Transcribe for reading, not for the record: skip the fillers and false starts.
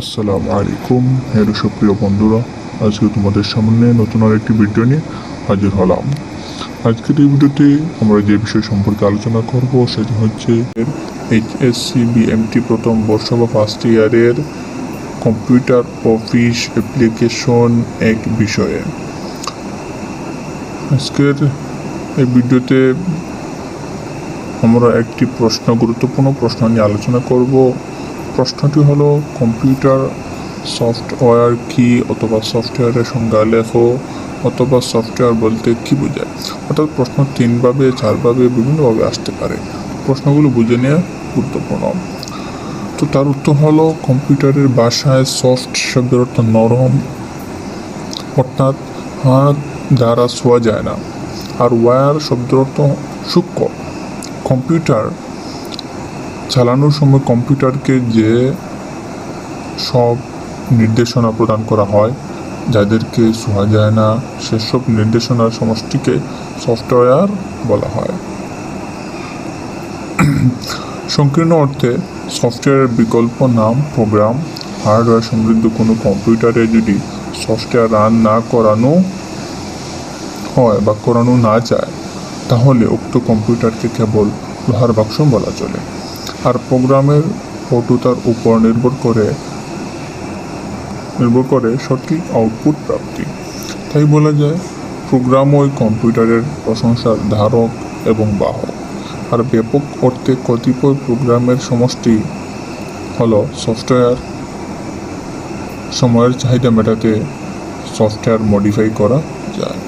আসসালামু আলাইকুম হ্যালো সুপ্রিয় বন্ধুরা, আজকে তোমাদের সামনে নতুন আরেকটি ভিডিও নিয়ে হাজির হলাম। আজকের এই ভিডিওতে আমরা যে বিষয় সম্পর্কে আলোচনা করব সেটি হচ্ছে এইচএসসি বিএমটি প্রথম বর্ষ বা ফার্স্ট ইয়ারের কম্পিউটার অফিস অ্যাপ্লিকেশন এক বিষয়ে। আজকের এই ভিডিওতে আমরা একটি গুরুত্বপূর্ণ প্রশ্ন নিয়ে আলোচনা করব। প্রশ্নটি হলো, কম্পিউটার সফটওয়্যার কি, অথবা সফটওয়্যারের সংজ্ঞা লেখো, অথবা সফটওয়্যার বলতে কি বোঝায়। অর্থাৎ প্রশ্ন তিনভাবে চারভাবে বিভিন্নভাবে আসতে পারে। প্রশ্নগুলো বুঝে নেওয়া গুরুত্বপূর্ণ। তো তার উত্তর হলো, কম্পিউটারের ভাষায় সফট শব্দের অর্থ নরম, অর্থাৎ হাত দ্বারা ছোঁয়া যায় না। আর ওয়্যার শব্দের অর্থ সূক্ষ্ম। কম্পিউটার চালানোর সময় কম্পিউটারকে যে সব নির্দেশনা প্রদান করা হয়, যাদেরকে ছোঁয়া যায় না, সেসব নির্দেশনার সমষ্টিকে সফটওয়্যার বলা হয়। সংকীর্ণ অর্থে সফটওয়্যারের বিকল্প নাম প্রোগ্রাম। হার্ডওয়্যার সমৃদ্ধ কোনো কম্পিউটারে যদি সফটওয়্যার রান না করানো হয় বা করানো না যায়, তাহলে উক্ত কম্পিউটারকে কেবল লোহার বাক্স বলা চলে। আর প্রোগ্রামের পটুতার উপর নির্ভর করে সঠিক আউটপুট প্রাপ্তি। তাই বলা যায়, প্রোগ্রাম ওই কম্পিউটারের প্রশংসার ধারক এবং বাহক। আর ব্যাপক অর্থে কতিপয় প্রোগ্রামের সমষ্টি হলো সফটওয়্যার। সময়ের চাহিদা মেটাতে সফটওয়্যার মডিফাই করা যায়।